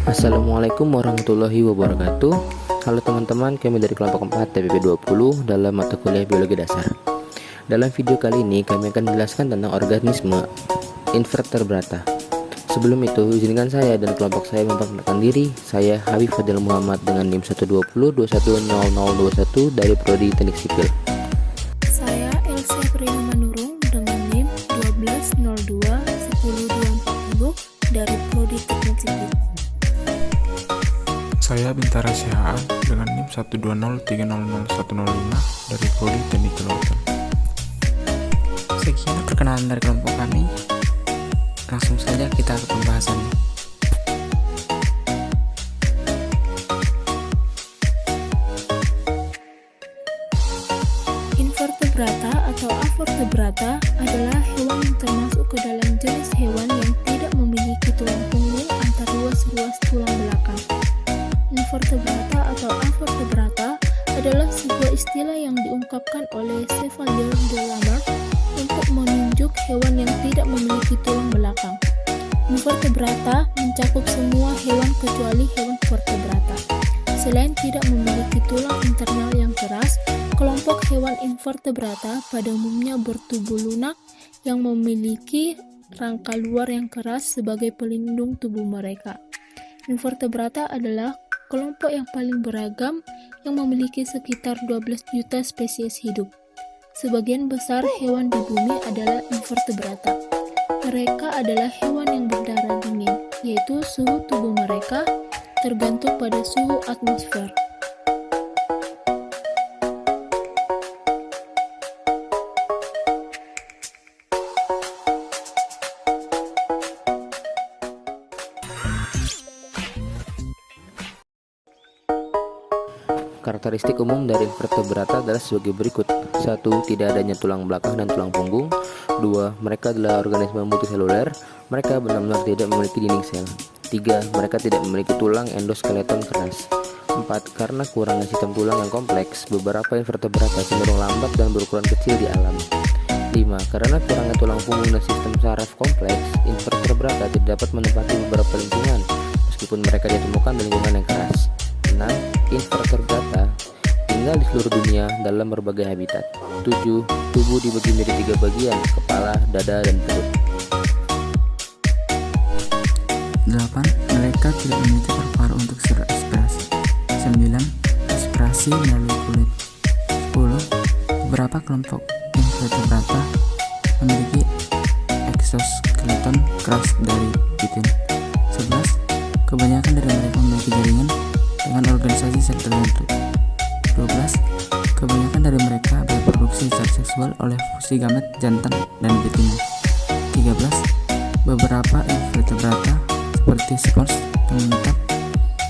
Assalamualaikum warahmatullahi wabarakatuh. Halo teman-teman, kami dari kelompok 4 TPP 20 dalam mata kuliah biologi dasar. Dalam video kali ini kami akan menjelaskan tentang organisme invertebrata. Sebelum itu, izinkan saya dan kelompok saya memperkenalkan diri. Saya Habib Fadil Muhammad dengan NIM 120210021 dari Prodi Teknik Sipil. Saya Elsa Prina Manurung dengan NIM 1202-10240 dari Prodi Teknik Sipil. Saya Bintara Sihaan dengan NIM 120300105 dari Prodi Teknik Kelautan. Sekian perkenalan dari kelompok kami. Langsung saja kita ke pembahasannya. Invertebrata atau avertebrata adalah hewan yang termasuk ke dalam jenis hewan yang tidak memiliki tulang punggung antar ruas-ruas tulang belakang. Invertebrata atau avertebrata adalah sebuah istilah yang diungkapkan oleh Chevalier de Lamarck untuk menunjuk hewan yang tidak memiliki tulang belakang. Invertebrata mencakup semua hewan kecuali hewan vertebrata. Selain tidak memiliki tulang internal yang keras, kelompok hewan invertebrata pada umumnya bertubuh lunak yang memiliki rangka luar yang keras sebagai pelindung tubuh mereka. Invertebrata adalah kelompok yang paling beragam yang memiliki sekitar 12 juta spesies hidup. Sebagian besar hewan di bumi adalah invertebrata. Mereka adalah hewan yang berdarah dingin, yaitu suhu tubuh mereka tergantung pada suhu atmosfer. Karakteristik umum dari invertebrata adalah sebagai berikut. 1. Tidak adanya tulang belakang dan tulang punggung. 2. Mereka adalah organisme multiseluler. Mereka benar-benar tidak memiliki dinding sel. 3. Mereka tidak memiliki tulang endoskeleton keras. 4. Karena kurangnya sistem tulang yang kompleks, beberapa invertebrata cenderung lambat dan berukuran kecil di alam. 5. Karena kurangnya tulang punggung dan sistem saraf kompleks, invertebrata tidak dapat menempati beberapa lingkungan, meskipun mereka ditemukan di lingkungan yang keras. 6. Invertebrata tinggal di seluruh dunia dalam berbagai habitat. 7. Tubuh dibagi menjadi 3 bagian, kepala, dada, dan perut. 8. Mereka tidak memiliki paru-paru untuk berekspresi. 9. Respirasi melalui kulit. 10. Beberapa kelompok invertebrata memiliki eksoskeleton keras dari chitin. 11. Kebanyakan dari mereka memiliki jaringan dengan organisasi sel tertentu. 12. Kebanyakan dari mereka berproduksi secara seksual oleh fusi gamet jantan dan betina. 13. Beberapa invertebrata seperti spons yang menetap,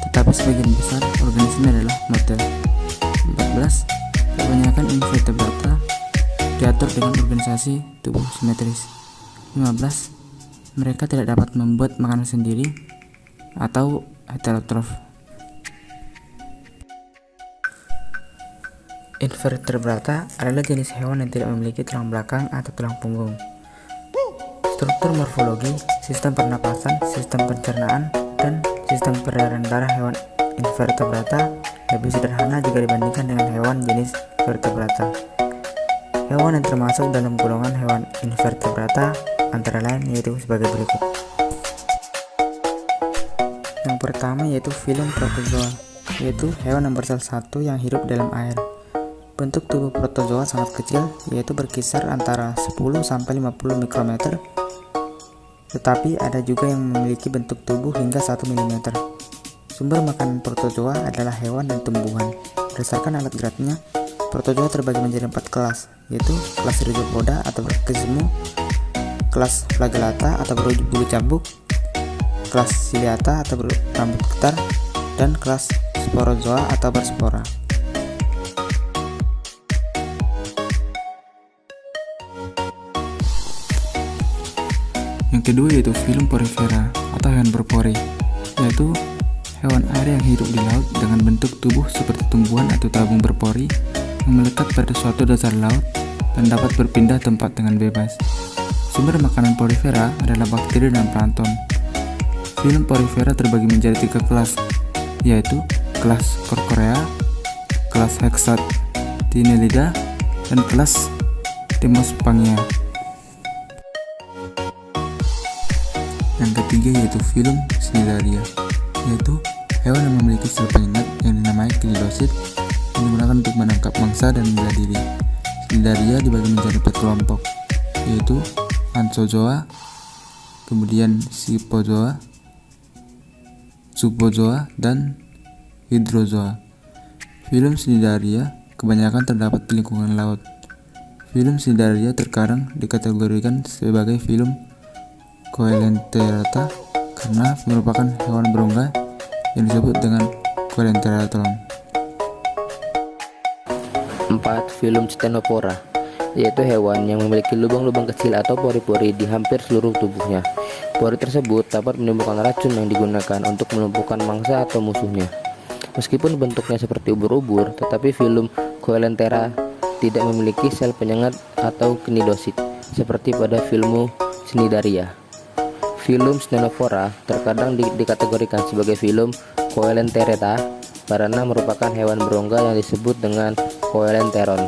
tetapi sebagian besar organisme adalah motel. 14. Kebanyakan invertebrata diatur dengan organisasi tubuh simetris. 15. Mereka tidak dapat membuat makanan sendiri atau heterotrof. Invertebrata adalah jenis hewan yang tidak memiliki tulang belakang atau tulang punggung. Struktur morfologi, sistem pernapasan, sistem pencernaan, dan sistem peredaran darah hewan invertebrata lebih sederhana jika dibandingkan dengan hewan jenis vertebrata. Hewan yang termasuk dalam golongan hewan invertebrata antara lain yaitu sebagai berikut. Yang pertama yaitu filum protozoa, yaitu hewan nomor satu yang hidup dalam air. Bentuk tubuh protozoa sangat kecil, yaitu berkisar antara 10-50 mikrometer, tetapi ada juga yang memiliki bentuk tubuh hingga 1 mm. Sumber makanan protozoa adalah hewan dan tumbuhan. Berdasarkan alat geraknya, protozoa terbagi menjadi 4 kelas, yaitu kelas Rhizopoda atau berkesemu, kelas Flagellata atau berbulu cambuk, kelas Ciliata atau berambut getar, dan kelas Sporozoa atau berspora. Yang kedua yaitu filum porifera atau hewan berpori, yaitu hewan air yang hidup di laut dengan bentuk tubuh seperti tumbuhan atau tabung berpori yang melekat pada suatu dasar laut dan dapat berpindah tempat dengan bebas. Sumber makanan porifera adalah bakteri dan plankton. film Porifera terbagi menjadi 3 kelas, yaitu kelas Corcorea, kelas Hexatinellida, dan kelas Demospangia. Yang ketiga yaitu film Cnidaria, yaitu hewan yang memiliki sel penyengat yang dinamai cnidosid yang digunakan untuk menangkap mangsa dan bela diri. Cnidaria dibagi menjadi 4 kelompok, yaitu Anthozoa, kemudian Scyphozoa, Scupozoa, dan Hydrozoa. Film Cnidaria kebanyakan terdapat di lingkungan laut. Film Cnidaria terkadang dikategorikan sebagai film Coelenterata karena merupakan hewan berongga yang disebut dengan Coelenteratron. 4. Film Ctenophora, yaitu hewan yang memiliki lubang-lubang kecil atau pori-pori di hampir seluruh tubuhnya. Pori tersebut dapat menimbulkan racun yang digunakan untuk melumpuhkan mangsa atau musuhnya. Meskipun bentuknya seperti ubur-ubur, tetapi film Coelentera tidak memiliki sel penyengat atau cnidosid seperti pada film Cnidaria. Film Ctenophora terkadang dikategorikan sebagai film Coelenterata karena merupakan hewan berongga yang disebut dengan Coelenteron.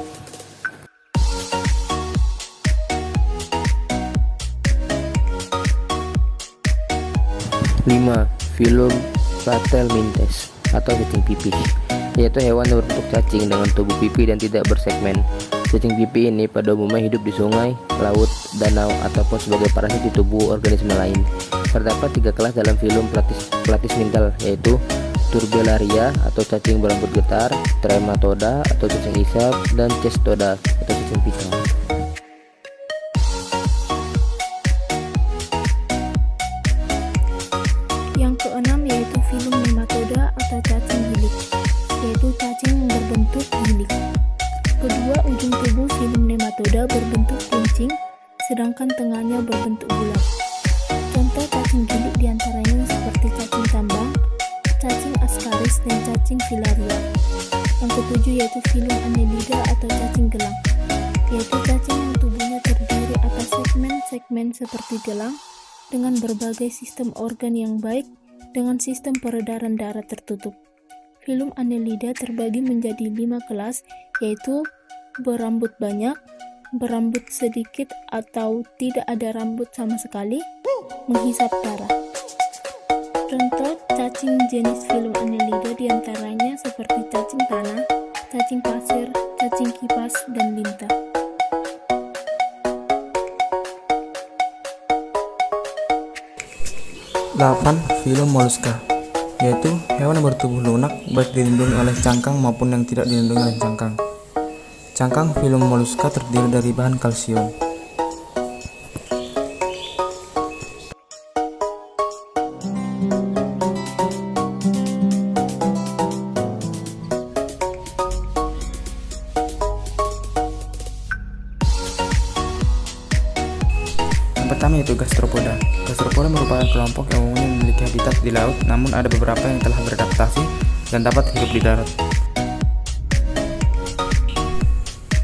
Lima, film Platelmintes atau cacing pipih, yaitu hewan yang berbentuk cacing dengan tubuh pipih dan tidak bersegmen. Cacing pipih ini pada umumnya hidup di sungai, laut, danau, ataupun sebagai parasit di tubuh organisme lain. Terdapat 3 kelas dalam film Platismintal, yaitu Turbellaria atau cacing berambut getar, Trematoda atau cacing isap, dan Cestoda atau cacing pisang. Yang keenam yaitu film Nematoda atau cacing gilik, yaitu cacing yang berbentuk gilik. Kedua ujung tubuh film nematoda berbentuk runcing, sedangkan tengahnya berbentuk bulat. Contoh cacing gilik diantaranya seperti cacing tambang, cacing ascaris, dan cacing filaria. Yang ketujuh yaitu film Annelida atau cacing gelang, yaitu cacing yang tubuhnya terdiri atas segmen-segmen seperti gelang dengan berbagai sistem organ yang baik dengan sistem peredaran darah tertutup. Film Annelida terbagi menjadi 5 kelas, yaitu berambut banyak, berambut sedikit atau tidak ada rambut sama sekali, menghisap darah. Contoh cacing jenis film Annelida diantaranya seperti cacing tanah, cacing pasir, cacing kipas, dan lintah. Delapan, film Molluska, yaitu hewan yang bertubuh lunak baik dilindungi oleh cangkang maupun yang tidak dilindungi oleh cangkang. Cangkang film Molluska terdiri dari bahan kalsium. Yang pertama yaitu Gastropoda. Gastropoda merupakan kelompok yang umumnya memiliki habitat di laut, namun ada beberapa yang telah beradaptasi dan dapat hidup di darat.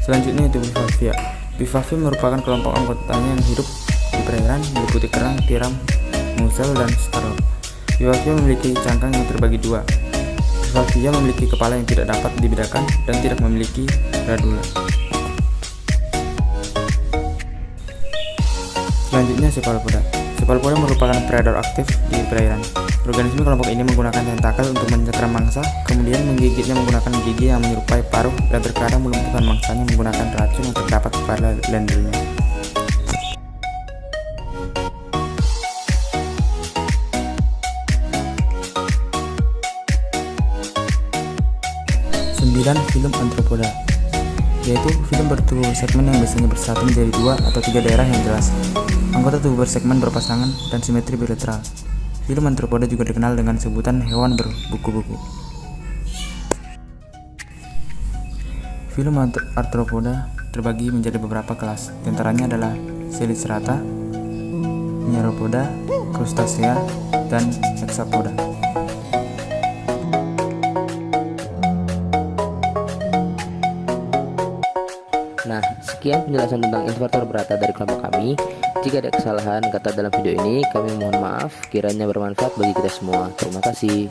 Selanjutnya itu Bivalvia. Bivalvia merupakan kelompok anggotanya yang hidup di perairan, meliputi kerang, tiram, musel, dan starl. Bivalvia memiliki cangkang yang terbagi 2. Bivalvia memiliki kepala yang tidak dapat dibedakan dan tidak memiliki radula. Selanjutnya Cephalopoda. Cephalopoda merupakan predator aktif di perairan. Organisme kelompok ini menggunakan tentakel untuk mencengkeram mangsa, kemudian menggigitnya menggunakan gigi yang menyerupai paruh, dan terkadang melumpuhkan mangsanya menggunakan racun yang terdapat pada lendirnya. Sembilan, film Arthropoda, yaitu film bertubuh bersegmen yang biasanya bersatu menjadi 2 atau 3 daerah yang jelas. Anggota tubuh bersegmen berpasangan dan simetri bilateral. Film Arthropoda juga dikenal dengan sebutan hewan berbuku-buku. Film Arthropoda terbagi menjadi beberapa kelas, di antaranya adalah Selicerata, Nyarhopodha, Crustacea, dan Hexapoda. Nah, Sekian penjelasan tentang invertebrata dari kelompok kami. Jika ada kesalahan kata dalam video ini, kami mohon maaf. Kiranya bermanfaat bagi kita semua. Terima kasih.